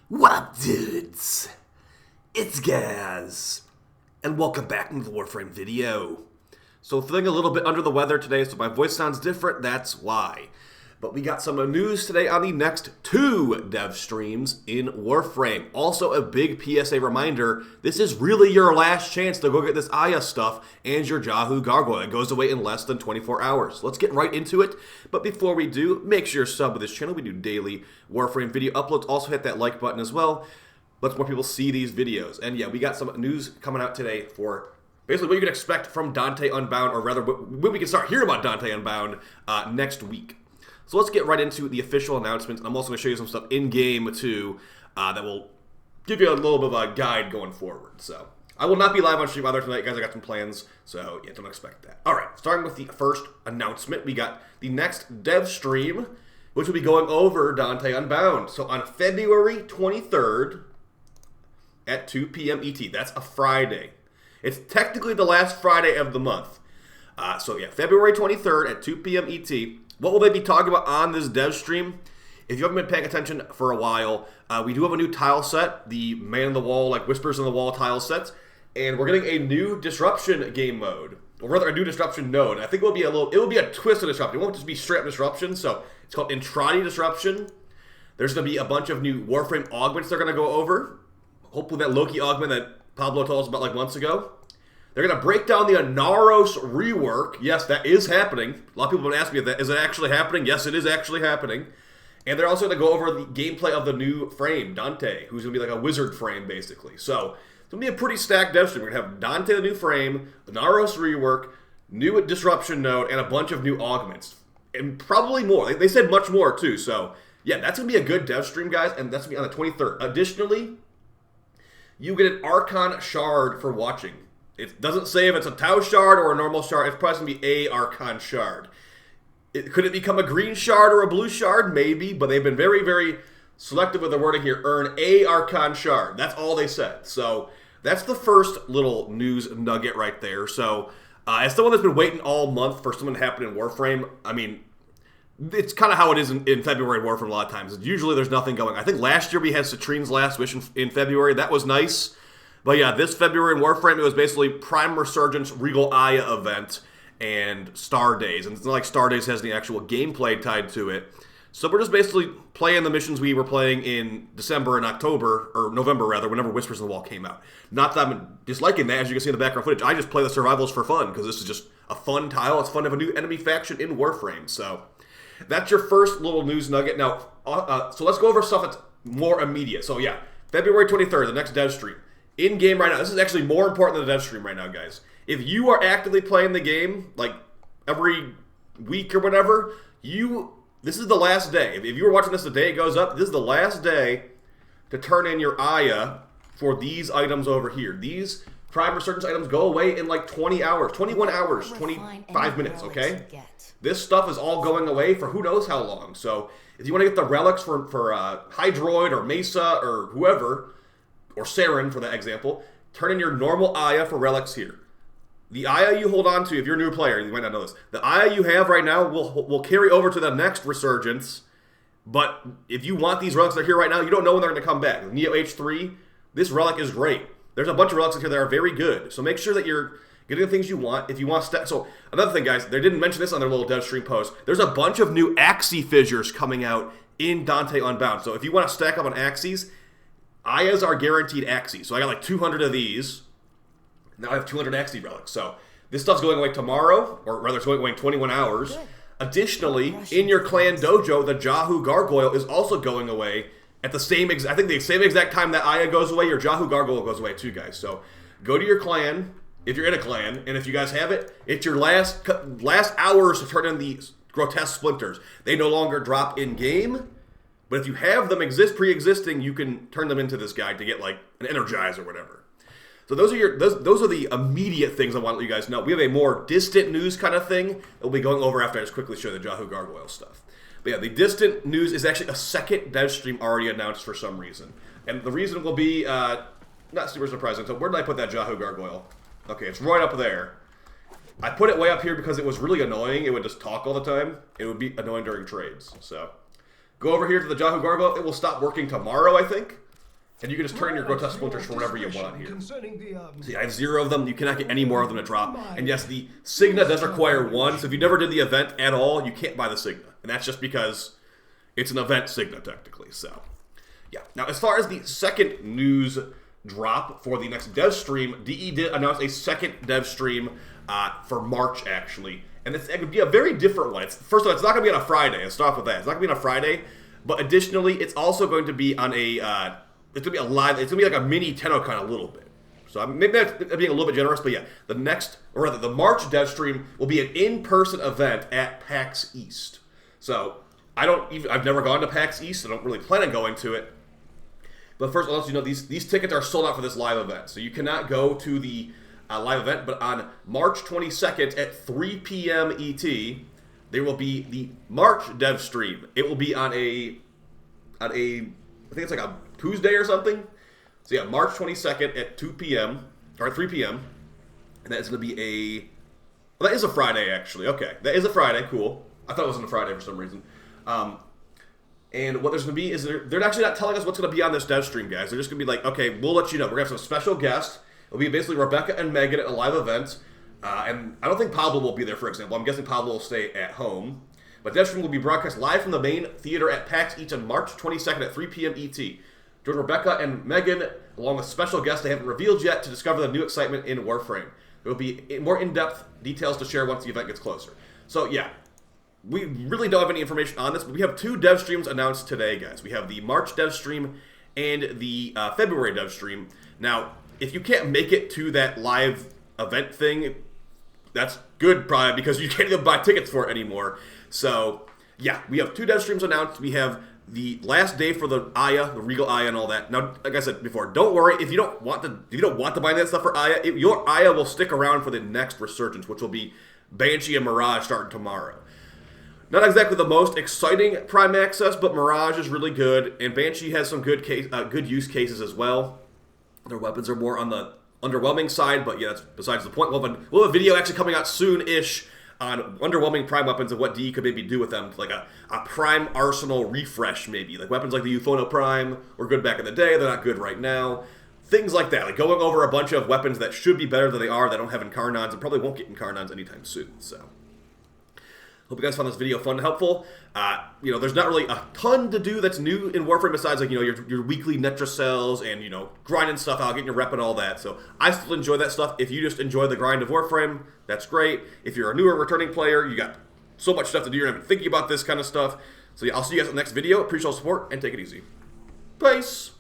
What dudes? It's Gaz, and welcome back to the Warframe video. So feeling a little bit under the weather today, so my voice sounds different, that's why. But we got some news today on the next 2 dev streams in Warframe. Also a big PSA reminder, this is really your last chance to go get this Aya stuff and your Jahu Gargoyle. It goes away in less than 24 hours. Let's get right into it. But before we do, make sure you're subbed to this channel. We do daily Warframe video uploads. Also hit that like button as well. Let's more people see these videos. And yeah, we got some news coming out today for basically what you can expect from Dante Unbound, or rather when we can start hearing about Dante Unbound next week. So let's get right into the official announcements. I'm also going to show you some stuff in-game, too, that will give you a little bit of a guide going forward. So I will not be live on stream either tonight, guys. I got some plans, so yeah, don't expect that. All right, starting with the first announcement, we got the next dev stream, which will be going over Dante Unbound. So on February 23rd at 2 p.m. ET, that's a Friday. It's technically the last Friday of the month. So yeah, February 23rd at 2 p.m. ET. What will they be talking about on this dev stream? If you haven't been paying attention for a while, we do have a new tile set, the Man in the Wall, like Whispers in the Wall tile sets, and we're getting a new disruption game mode, or rather a new disruption node. I think it will be a twist of disruption. It won't just be straight up disruption. So it's called Intrati Disruption. There's going to be a bunch of new Warframe augments they're going to go over. Hopefully that Loki augment that Pablo told us about like months ago. They're going to break down the Anaros rework. Yes, that is happening. A lot of people have been asking me that. Is it actually happening? Yes, it is actually happening. And they're also going to go over the gameplay of the new frame, Dante, who's going to be like a wizard frame, basically. So it's going to be a pretty stacked dev stream. We're going to have Dante, the new frame, the Anaros rework, new disruption node, and a bunch of new augments. And probably more. They said much more, too. So yeah, that's going to be a good dev stream, guys, and that's going to be on the 23rd. Additionally, you get an Archon shard for watching. It doesn't say if it's a Tau shard or a normal shard. It's probably going to be a Archon shard. Could it become a green shard or a blue shard? Maybe, but they've been very, very selective with the wording here. Earn a Archon shard. That's all they said. So that's the first little news nugget right there. So as someone that's been waiting all month for something to happen in Warframe, I mean, it's kind of how it is in February in Warframe a lot of times. Usually there's nothing going. I think last year we had Citrine's Last Wish in February. That was nice. But yeah, this February in Warframe, it was basically Prime Resurgence Regal Aya event and Star Days. And it's not like Star Days has the actual gameplay tied to it. So we're just basically playing the missions we were playing in December and October, or November rather, whenever Whispers in the Wall came out. Not that I'm disliking that, as you can see in the background footage. I just play the survivals for fun, because this is just a fun tile. It's fun to have a new enemy faction in Warframe. So that's your first little news nugget. Now, so let's go over stuff that's more immediate. So yeah, February 23rd, the next dev stream. In-game right now, this is actually more important than the dev stream right now, guys. If you are actively playing the game, like every week or whatever, this is the last day. If you were watching this the day it goes up, this is the last day to turn in your Aya for these items over here. These Prime Resurgence items go away in like 20 hours, 21 hours, 25 minutes, okay? This stuff is all going away for who knows how long. So if you want to get the relics for Hydroid or Mesa or whoever, or Saren for that example, turn in your normal Aya for relics here. The Aya you hold on to, if you're a new player, you might not know this, the Aya you have right now will carry over to the next Resurgence, but if you want these relics that are here right now, you don't know when they're going to come back. Neo H3, this relic is great. There's a bunch of relics in here that are very good, so make sure that you're getting the things you want. If you want so another thing, guys, they didn't mention this on their little dev stream post, there's a bunch of new Axie fissures coming out in Dante Unbound, so if you want to stack up on Axies, Ayas are guaranteed Axies. So I got like 200 of these. Now I have 200 Axie relics. So this stuff's going away tomorrow, or rather it's going away in 21 hours. Good. Additionally, in your clan dojo, the Jahu Gargoyle is also going away at the same exact, I think the same exact time that Aya goes away, your Jahu Gargoyle goes away too, guys. So go to your clan, if you're in a clan, and if you guys have it, it's your last hours to turn in the grotesque splinters. They no longer drop in-game. But if you have them pre-existing, you can turn them into this guy to get like an Energize or whatever. So those are the immediate things I want to let you guys know. We have a more distant news kind of thing that we'll be going over after I just quickly show the Jahu Gargoyle stuff. But yeah, the distant news is actually a second dev stream already announced for some reason. And the reason will be not super surprising. So where did I put that Jahu Gargoyle? Okay, it's right up there. I put it way up here because it was really annoying. It would just talk all the time. It would be annoying during trades. So go over here to the Jahu Gargoyle. It will stop working tomorrow, I think. And you can just turn your grotesque splinters for whatever you want here. Concerning the, See, I have 0 of them. You cannot get any more of them to drop. And yes, the Signa does require 1, so if you never did the event at all, you can't buy the Signa. And that's just because it's an event Signa, technically. So, yeah. Now, as far as the second news drop for the next dev stream, DE did announce a second dev stream for March, actually. And it's going to be a very different one. First of all, it's not going to be on a Friday. Let's start off with that. It's not going to be on a Friday. But additionally, it's also going to be on a... it's going to be a live... It's going to be like a mini TennoCon a little bit. So maybe that's being a little bit generous. But yeah, the next... Or rather, the March dev stream will be an in-person event at PAX East. So I've never gone to PAX East. I don't really plan on going to it. But first, I'll let you know, these tickets are sold out for this live event. So you cannot go to the live event. But on March 22nd at 3 p.m. ET, there will be the March dev stream. It will be on a I think it's like a Tuesday or something. So yeah, March 22nd at 2 p.m. or 3 p.m. And that is going to be a... Well, that is a Friday, actually. Okay, that is a Friday. Cool. I thought it wasn't a Friday for some reason. And what there's going to be is they're actually not telling us what's going to be on this dev stream, guys. They're just going to be like, okay, we'll let you know. We're going to have some special guests. It'll be basically Rebecca and Megan at a live event. And I don't think Pablo will be there, for example. I'm guessing Pablo will stay at home. But dev stream will be broadcast live from the main theater at PAX East on March 22nd at 3 p.m. ET. Join Rebecca and Megan, along with special guests they haven't revealed yet, to discover the new excitement in Warframe. There will be more in-depth details to share once the event gets closer. So, yeah. We really don't have any information on this, but we have 2 dev streams announced today, guys. We have the March dev stream and the February dev stream. Now, if you can't make it to that live event thing, that's good, probably, because you can't even buy tickets for it anymore. So, yeah, we have 2 dev streams announced. We have the last day for the Aya, the Regal Aya, and all that. Now, like I said before, don't worry if you don't want to buy that stuff for Aya. Your Aya will stick around for the next Resurgence, which will be Banshee and Mirage starting tomorrow. Not exactly the most exciting Prime Access, but Mirage is really good, and Banshee has some good use cases as well. Their weapons are more on the underwhelming side, but yeah, that's besides the point. We'll have a video actually coming out soon-ish on underwhelming Prime weapons and what DE could maybe do with them, like a Prime Arsenal refresh maybe. Like weapons like the Euphono Prime were good back in the day, they're not good right now. Things like that, like going over a bunch of weapons that should be better than they are, that don't have Incarnons, and probably won't get Incarnons anytime soon, so... Hope you guys found this video fun and helpful. There's not really a ton to do that's new in Warframe besides, like, your weekly Netra cells and, grinding stuff out, getting your rep and all that. So I still enjoy that stuff. If you just enjoy the grind of Warframe, that's great. If you're a newer returning player, you got so much stuff to do. You're not even thinking about this kind of stuff. So yeah, I'll see you guys in the next video. Appreciate all the support and take it easy. Peace.